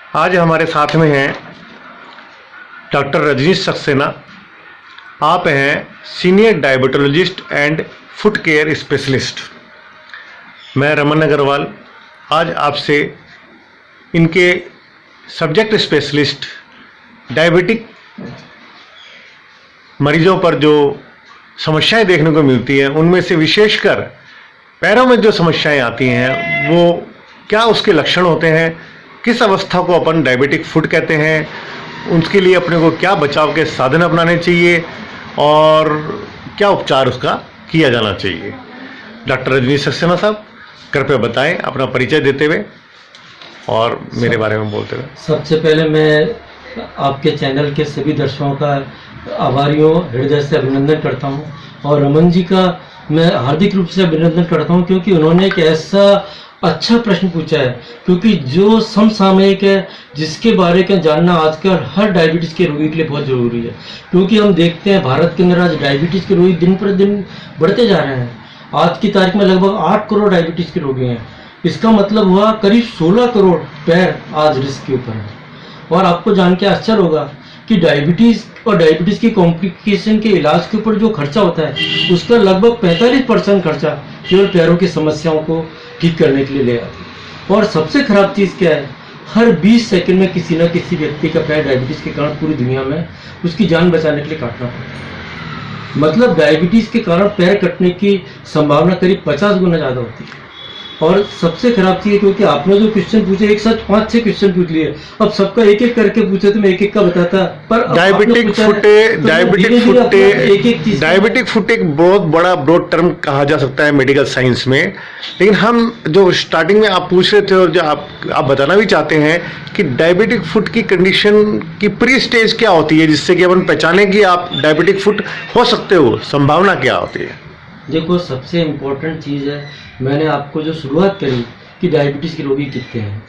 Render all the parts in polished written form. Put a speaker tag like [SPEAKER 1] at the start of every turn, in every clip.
[SPEAKER 1] आज हमारे साथ में हैं डॉक्टर रजनीश सक्सेना। आप हैं senior diabetologist and foot care specialist. मैं रमन अग्रवाल आज आपसे इनके सब्जेक्ट स्पेशलिस्ट डायबिटिक मरीजों पर जो समस्याएं देखने को मिलती हैं उनमें से विशेषकर पैरों में जो समस्याएं आती हैं वो क्या उसके लक्षण होते हैं, किस अवस्था को अपन डायबिटिक फुट कहते हैं, उसके लिए अपने को क्या बचाव के साधन अपनाने चाहिए और क्या उपचार उसका किया जाना चाहिए। डॉक्टर रजनीश सक्सेना साहब कृपया बताएं अपना परिचय देते हुए और मेरे बारे में बोलते हुए।
[SPEAKER 2] सबसे पहले मैं आपके चैनल के सभी दर्शकों का आभारी हूँ, हृदय से अभिनंदन करता हूँ और रमन जी का मैं हार्दिक रूप से अभिनंदन करता हूँ क्योंकि उन्होंने एक ऐसा अच्छा प्रश्न पूछा है क्योंकि जो समसामयिक है जिसके बारे में जानना आजकल हर डायबिटीज़ के रोगी के लिए बहुत ज़रूरी है। क्योंकि हम देखते हैं भारत के अंदर आज डायबिटीज़ के रोगी दिन पर दिन बढ़ते जा रहे हैं। आज की तारीख में लगभग 8 करोड़ डायबिटीज़ के रोगी हैं। इसका मतलब हुआ करीब 16 करोड़ पैर आज रिस्क के ऊपर है। और आपको जान के आश्चर्य होगा कि डायबिटीज़ और डायबिटीज़ की कॉम्प्लिकेशन के इलाज के ऊपर जो खर्चा होता है उसका लगभग 45% खर्चा केवल पैरों की समस्याओं को ठीक करने के लिए ले आती है। और सबसे खराब चीज़ क्या है, हर 20 सेकंड में किसी न किसी व्यक्ति का पैर डायबिटीज़ के कारण पूरी दुनिया में उसकी जान बचाने के लिए काटना पड़ता है। मतलब डायबिटीज़ के कारण पैर कटने की संभावना करीब 50 गुना ज़्यादा होती है। और सबसे खराब चीज़ है क्योंकि आपने जो क्वेश्चन पूछे एक साथ 5-6 क्वेश्चन पूछ लिए, अब सबका एक एक करके पूछे तो मैं एक एक का बताता। पर
[SPEAKER 1] डायबिटिक फुट एक बहुत बड़ा ब्रॉड टर्म कहा जा सकता है मेडिकल साइंस में, लेकिन हम जो स्टार्टिंग में आप पूछ रहे थे और जो आप बताना भी चाहते हैं कि डायबिटिक फुट की कंडीशन की प्री स्टेज क्या होती है जिससे कि अपन पहचाने कि आप डायबिटिक फुट हो सकते हो, संभावना क्या होती है।
[SPEAKER 2] देखो, सबसे इम्पोर्टेंट चीज़ है, मैंने आपको जो शुरुआत करी कि डायबिटीज़ के रोगी कितने हैं।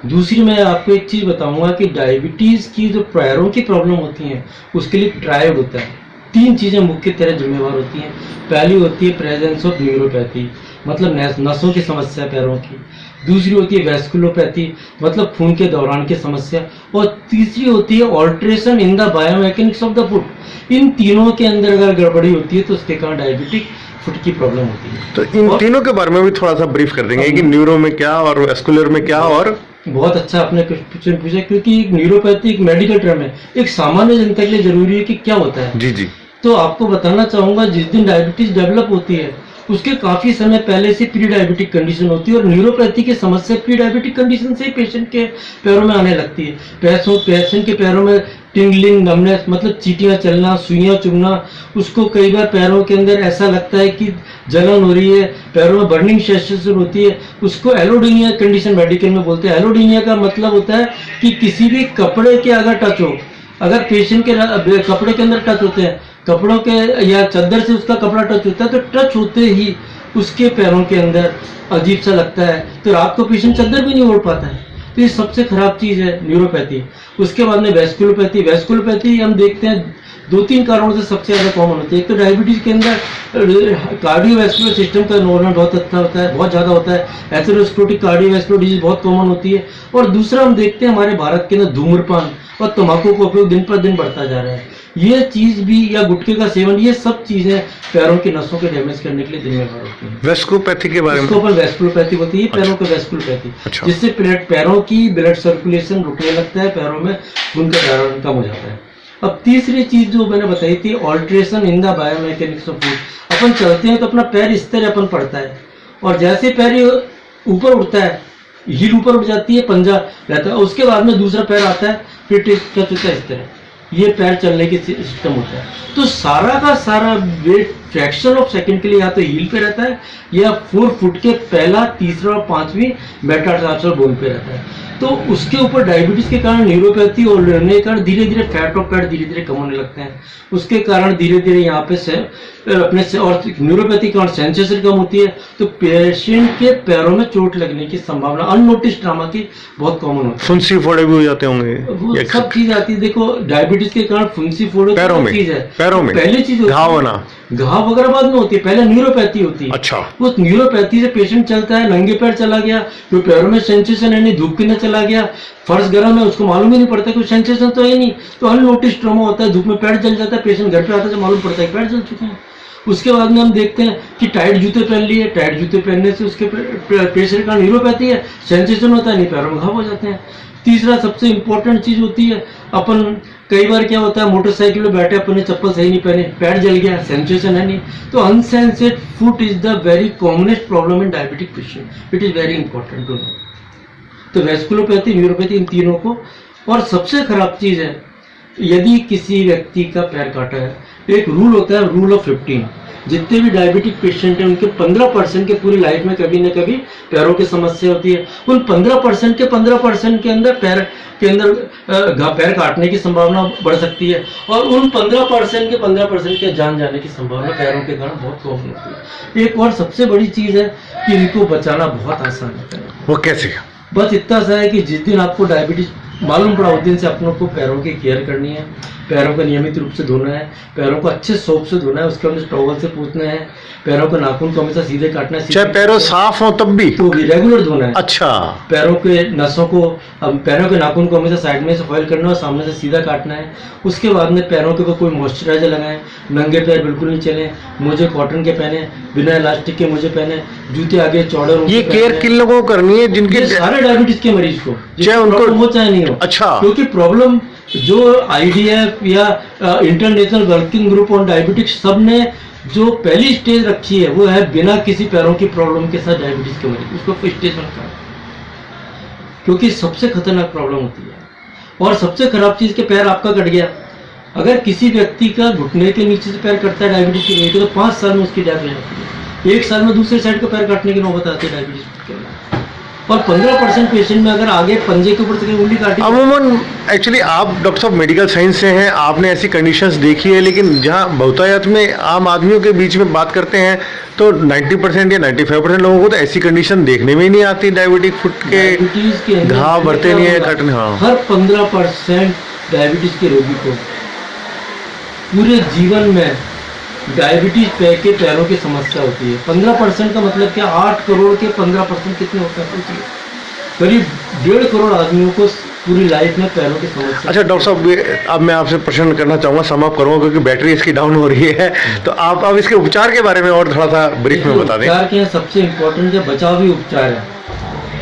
[SPEAKER 2] दूसरी मैं आपको एक चीज़ बताऊंगा कि डायबिटीज़ की जो पैरों की प्रॉब्लम होती हैं उसके लिए ट्रायड होता है। 3 चीज़ें मुख्य तरह जिम्मेवार होती हैं। पहली होती है प्रेजेंस ऑफ न्यूरोपैथी, मतलब नसों की समस्या पैरों की। दूसरी होती है वैस्कुलोपैथी, मतलब खून के दौरान की समस्या। और तीसरी होती है alteration in the biomechanics of the foot. इन तीनों के अंदर अगर गड़बड़ी होती है तो उसके कारण डायबिटिक फुट की प्रॉब्लम होती है।
[SPEAKER 1] तो इन तीनों के बारे में भी थोड़ा सा ब्रीफ कर देंगे कि न्यूरो में क्या और वेस्कुलर में क्या। और
[SPEAKER 2] बहुत अच्छा आपने क्वेश्चन पूछा क्योंकि न्यूरोपैथी एक मेडिकल टर्म है, एक सामान्य जनता के लिए जरूरी है कि क्या होता है।
[SPEAKER 1] जी जी।
[SPEAKER 2] तो आपको बताना चाहूंगा, जिस दिन डायबिटीज डेवलप होती है उसके काफी समय पहले से प्री डायबिटिक कंडीशन होती है और न्यूरोपैथी की समस्या प्री डायबिटिक कंडीशन से ही पेशेंट के पैरों में आने लगती है। पेशेंट के पैरों में टिंगलिंग, नमनेस, मतलब चीटियां चलना, सुइयां चुभना, उसको कई बार पैरों के अंदर ऐसा लगता है कि जलन हो रही है, पैरों में बर्निंग सेंसेशन होती है। उसको एलोडीनिया कंडीशन मेडिकल में बोलते हैं। एलोडीनिया का मतलब होता है कि किसी भी कपड़े के अगर टच हो, अगर पेशेंट के कपड़े के अंदर टच होते हैं, कपड़ों के या चादर से उसका कपड़ा टच होता है तो टच होते ही उसके पैरों के अंदर अजीब सा लगता है, तो रात को पेशेंट चादर भी नहीं ओढ़ पाता है। तो ये सबसे खराब चीज़ है न्यूरोपैथी। उसके बाद में वैस्कुलोपैथी। वैस्कुलोपैथी हम देखते हैं 2-3 कारणों से सबसे ज़्यादा कॉमन होती है। एक तो डायबिटीज़ के अंदर कार्डियोवैस्कुलर सिस्टम का इन्वॉल्वमेंट बहुत अच्छा होता है, बहुत ज़्यादा होता है। एथेरोस्क्लेरोटिक कार्डियोवैस्कुलर डिजीज बहुत कॉमन होती है। और दूसरा हम देखते हैं हमारे भारत के अंदर धूम्रपान और तंबाकू का उपयोग दिन पर दिन बढ़ता जा रहा है। ये चीज़ भी, या गुटखे का सेवन, ये सब चीज़ें पैरों की नसों के डैमेज करने के लिए जिम्मेदार होती हैं।
[SPEAKER 1] वेस्कुलोपैथी के बारे में,
[SPEAKER 2] इसको वैस्कुलोपैथी होती है, पैरों का वैस्कुलोपैथी, जिससे पैरों की ब्लड सर्कुलेशन रुकने लगता है, पैरों में खून का दौरान कम हो जाता है। अब तीसरी चीज जो मैंने बताई थी, alteration in the biomechanics of foot. अपन चलते हैं तो अपना पैर इस तरह अपन पड़ता है और जैसे पैर ऊपर उठता है, हील ऊपर उठ जाती है, पंजा रहता है, उसके बाद में दूसरा पैर आता है, फिर टच होता है इस तरह, ये पैर चलने की सिस्टम होता है। तो सारा का सारा वेट फ्रैक्शन ऑफ सेकंड के लिए या तो हील पे रहता है या 4 फुट के पहला, तीसरा और 5वीं मेटाटार्सल बोन पे रहता है। तो उसके ऊपर डायबिटीज के कारण न्यूरोपैथी और रहने के कारण धीरे धीरे फैट ऑफ पैड धीरे धीरे कम होने लगते हैं। उसके कारण धीरे धीरे यहाँ पे अपने से और न्यूरोपैथी के कारण सेंसेशन कम होती है, तो पेशेंट के पैरों में चोट लगने की संभावना, अननोटिस ट्रामा की, बहुत कॉमन होती है।
[SPEAKER 1] फुंसी फोड़े भी हो जाते होंगे,
[SPEAKER 2] वो सब चीज आती है। देखो, डायबिटीज के कारण फुंसी फोड़े
[SPEAKER 1] पैरों में,
[SPEAKER 2] चीज है,
[SPEAKER 1] पैरों में
[SPEAKER 2] पहली चीज घाव घाव वगैरह बाद में होती है, पहले न्यूरोपैथी होती है।
[SPEAKER 1] अच्छा।
[SPEAKER 2] उस न्यूरोपैथी से पेशेंट चलता है, नंगे पैर चला गया, तो पैरों में सेंसेशन है नहीं, धूप के न चला गया, फर्श गर्म है, उसको मालूम ही नहीं पड़ता, कोई सेंसेशन तो है नहीं, तो अननोटिस ट्रॉमा होता है, धूप में पैर जल जाता है, पेशेंट घर पे आता है तो मालूम पड़ता है पैर जल चुके हैं। उसके बाद में हम देखते हैं कि टाइट जूते पहन लिए, टाइट जूते पहनने से उसके पेशेंट का न्यूरोपैथी है, सेंसेशन होता है नहीं, पैरों में घाव हो जाते हैं। तीसरा सबसे इंपॉर्टेंट चीज होती है, अपन कई बार क्या होता है मोटरसाइकिल में बैठे, अपन ने चप्पल सही नहीं पहने, पैर जल गया, सेंसेशन है नहीं, तो unsensed foot is the very commonest problem in diabetic patient, it is very important to know. तो वेस्कुलोपैथी, न्यूरोपैथी, इन तीनों को। और सबसे खराब चीज है, यदि किसी व्यक्ति का पैर काटा है, एक रूल होता है, रूल ऑफ 15, जितने भी डायबिटिक पेशेंट हैं उनके 15% के पूरी लाइफ में कभी न कभी पैरों की समस्या होती है। उन 15% के 15% के अंदर पैर के अंदर पैर काटने की संभावना बढ़ सकती है, और उन 15% के 15% के जान जाने की संभावना पैरों के कारण बहुत कम होती है। एक और सबसे बड़ी चीज है कि इनको बचाना बहुत आसान होता है।
[SPEAKER 1] वो कैसे?
[SPEAKER 2] बस इतना सा है कि जिस दिन आपको डायबिटीज मालूम पड़ा उस दिन से अपनों को पैरों की केयर करनी है, पैरों को नियमित रूप से धोना है, पैरों को अच्छे सोप से धोना है, उसके अंदर टॉवल से पोंछना है, पैरों को नाखून को हमेशा सीधे काटना है,
[SPEAKER 1] चाहे पैरों साफ हो तब भी
[SPEAKER 2] तो भी रेगुलर धोना है।
[SPEAKER 1] अच्छा।
[SPEAKER 2] पैरों के नसों को, पैरों के नाखून को हमेशा साइड में से फॉइल करना है, सामने से सीधा काटना है। उसके बाद में पैरों के ऊपर कोई मॉइस्चराइजर लगाएं, नंगे पैर बिल्कुल नहीं चलें, मोजे कॉटन के पहने, बिना इलास्टिक के मोजे पहने, जूते आगे चौड़े।
[SPEAKER 1] ये केयर किन लोगों को करनी है? जिनके
[SPEAKER 2] सारे डायबिटीज के मरीज को,
[SPEAKER 1] चाहे उनको
[SPEAKER 2] हो चाहे नहीं हो।
[SPEAKER 1] अच्छा।
[SPEAKER 2] क्योंकि प्रॉब्लम जो IDF या international working group on diabetics, सब ने जो पहली स्टेज रखी है वो है बिना किसी पैरों की प्रॉब्लम के साथ डायबिटीज के मरीज, उसको फर्स्ट स्टेज रखा है, क्योंकि सबसे खतरनाक प्रॉब्लम होती है। और सबसे खराब चीज के पैर आपका कट गया, अगर किसी व्यक्ति का घुटने के नीचे से पैर कटता है डायबिटीज की वजह से, तो 5 साल में उसकी डेथ हो जाती है। 1 साल में दूसरे साइड का पैर काटने की नौबत आती है डायबिटीज के। और 15% पेशेंट में अगर आगे पंजे के ऊपर से उंगली काटी।
[SPEAKER 1] अमूमन एक्चुअली आप डॉक्टर साहब मेडिकल साइंस से हैं, आपने ऐसी कंडीशंस देखी है, लेकिन जहां बहुतायत में आम आदमियों के बीच में बात करते हैं तो 90% या 95% लोगों को तो ऐसी कंडीशन देखने में ही नहीं आती, डायबिटिक फुट के घाव बढ़ते नहीं है, कटने। हाँ,
[SPEAKER 2] हर 15% डायबिटीज के रोगी को पूरे जीवन में डायबिटीज के पैरों की समस्या होती है। 15% का मतलब क्या, 8 करोड़ के 15% कितने होते हैं? करीब 1.5 करोड़ आदमियों को पूरी लाइफ में पैरों की समस्या।
[SPEAKER 1] अच्छा डॉक्टर साहब, अब मैं आपसे प्रश्न करना चाहूँगा, समाप्त करूँगा क्योंकि बैटरी इसकी डाउन हो रही है, तो आप अब इसके उपचार के बारे में और थोड़ा सा ब्रीफ में बता दें।
[SPEAKER 2] उपचार के सबसे इम्पोर्टेंट है बचाव भी उपचार है।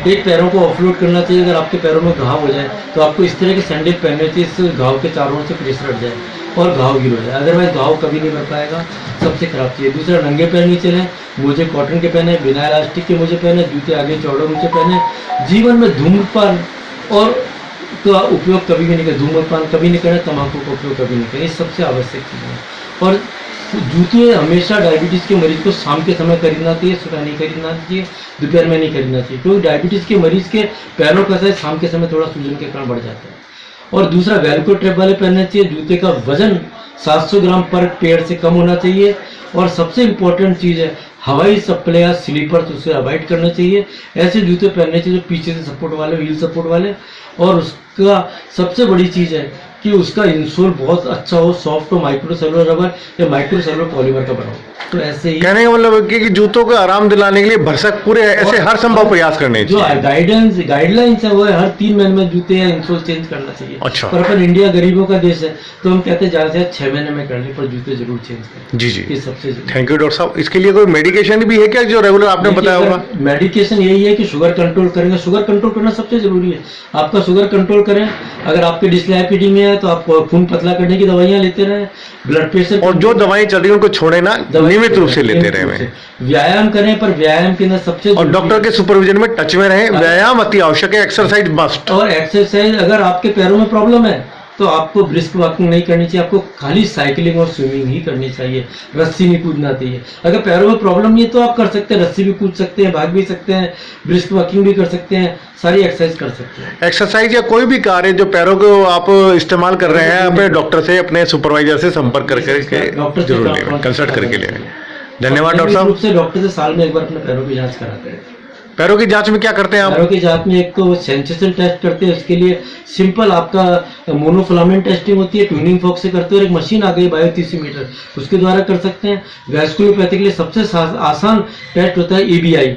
[SPEAKER 2] एक, पैरों को ऑफलोड करना चाहिए। अगर आपके पैरों में घाव हो जाए तो आपको इस तरह के सैंडल पहनने चाहिए जिससे घाव के चारों ओर से प्रेशर हट जाए और घाव गिर हो जाए, अदरवाइज घाव कभी नहीं बढ़ पाएगा, सबसे खराब चीज़। दूसरा, नंगे पैर नहीं चलें, मोजे कॉटन के पहने, बिना इलास्टिक के मोजे पहने, जूते आगे चौड़े ऊंचे पहने। जीवन में धूम्रपान और का उपयोग कभी भी नहीं करें, धूम्रपान कभी नहीं करें, तम्बाकू का उपयोग कभी नहीं करें, ये सबसे आवश्यक चीज़ है। और जूते हमेशा डायबिटीज़ के मरीज को शाम के समय खरीदना चाहिए, सुबह नहीं खरीदना चाहिए, दोपहर में नहीं खरीदना चाहिए, क्योंकि डायबिटीज़ के मरीज के पैरों का साइज शाम के समय थोड़ा सूजन के कारण बढ़ जाता है। और दूसरा, वेलक्रो ट्रैप वाले पहनने चाहिए। जूते का वजन 700 ग्राम पर पेयर से कम होना चाहिए। और सबसे इम्पोर्टेंट चीज़ है, हवाई चप्पलें या स्लीपर्स उसे अवॉइड करना चाहिए। ऐसे जूते पहनने चाहिए जो पीछे से सपोर्ट वाले, व्हील सपोर्ट वाले। और उसका सबसे बड़ी चीज़ है कि उसका इंसोल बहुत अच्छा हो, सॉफ्ट हो, माइक्रोसेलुलर रबर या माइक्रोसेलुलर पॉलीमर का बना हो। तो ऐसे ही
[SPEAKER 1] कहने का मतलब है कि जूतों को आराम दिलाने के लिए भरसक पूरे ऐसे हर संभव प्रयास करने
[SPEAKER 2] जो गाइडलाइंस है वो है हर 3 महीने में जूते या इंसोल चेंज करना चाहिए।
[SPEAKER 1] अच्छा।
[SPEAKER 2] पर अपन इंडिया गरीबों का देश है तो हम कहते हैं ज्यादा से ज्यादा 6 महीने में कर ले, पर जूते जरूर चेंज करें।
[SPEAKER 1] जी जी,
[SPEAKER 2] ये सबसे
[SPEAKER 1] थैंक यू डॉक्टर साहब। इसके लिए कोई मेडिकेशन भी है क्या जो रेगुलर आपने बताया होगा?
[SPEAKER 2] मेडिकेशन यही है कि शुगर कंट्रोल करेंगे, शुगर कंट्रोल करना सबसे जरूरी है। आपका शुगर कंट्रोल करें। अगर आपकी डिस्लाइपिडीमिया है तो आप खून पतला करने की दवाइयां लेते रहें। ब्लड प्रेशर
[SPEAKER 1] और जो दवाएं चल रही है उनको छोड़े ना, नियमित रूप से लेते रहे।
[SPEAKER 2] व्यायाम करें, पर व्यायाम के अंदर सबसे,
[SPEAKER 1] और डॉक्टर के सुपरविजन में टच में रहें। व्यायाम अति आवश्यक है, एक्सरसाइज मस्ट।
[SPEAKER 2] और एक्सरसाइज, अगर आपके पैरों में प्रॉब्लम है तो आपको ब्रिस्क वॉकिंग नहीं करनी चाहिए, आपको खाली साइकिलिंग और स्विमिंग ही करनी चाहिए, रस्सी नहीं कूदना चाहिए। अगर पैरों में प्रॉब्लम नहीं है तो आप कर सकते हैं, रस्सी भी कूद सकते हैं, भाग भी सकते हैं, ब्रिस्क वॉकिंग भी कर सकते हैं, सारी एक्सरसाइज कर सकते हैं।
[SPEAKER 1] एक्सरसाइज या कोई भी कार्य जो पैरों को आप इस्तेमाल कर रहे हैं, अपने डॉक्टर से, अपने सुपरवाइजर से संपर्क करके जरूर लें, कंसल्ट करके लें। धन्यवाद डॉक्टर साहब।
[SPEAKER 2] रूप से डॉक्टर से साल में एक बार अपने पैरों की जांच कराते हैं।
[SPEAKER 1] पैरों की जांच में क्या करते हैं आप?
[SPEAKER 2] पैरों की जांच में एक तो सेंसेशन टेस्ट करते हैं, उसके लिए सिंपल आपका मोनोफिलामेंट टेस्टिंग होती है, ट्यूनिंग फॉक्स से करते हैं, और एक मशीन आ गई बायोथियोमीटर, उसके द्वारा कर सकते हैं। वैस्कुलोपैथी के लिए सबसे आसान टेस्ट होता है एबीआई,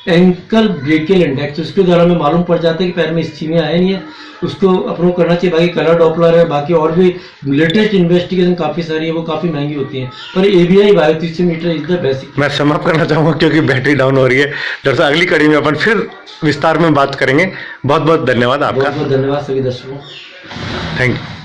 [SPEAKER 2] एंकल ब्रेकियल इंडेक्स, उसके द्वारा हमें मालूम पड़ जाता है कि पैर में इस्कीमिया है नहीं है, उसको अपनों करना चाहिए। बाकी कलर डॉपलर है, बाकी और भी लेटेस्ट इन्वेस्टिगेशन काफ़ी सारी है, वो काफ़ी महंगी होती हैं, पर एबीआई बायोथियोमीटर इज द बेसिक।
[SPEAKER 1] मैं समाप्त करना चाहूँगा क्योंकि बैटरी डाउन हो रही है। दरअसल अगली कड़ी में अपन फिर विस्तार में बात करेंगे। बहुत बहुत धन्यवाद आपका।
[SPEAKER 2] बहुत बहुत धन्यवाद सभी दर्शकों।
[SPEAKER 1] Thank you.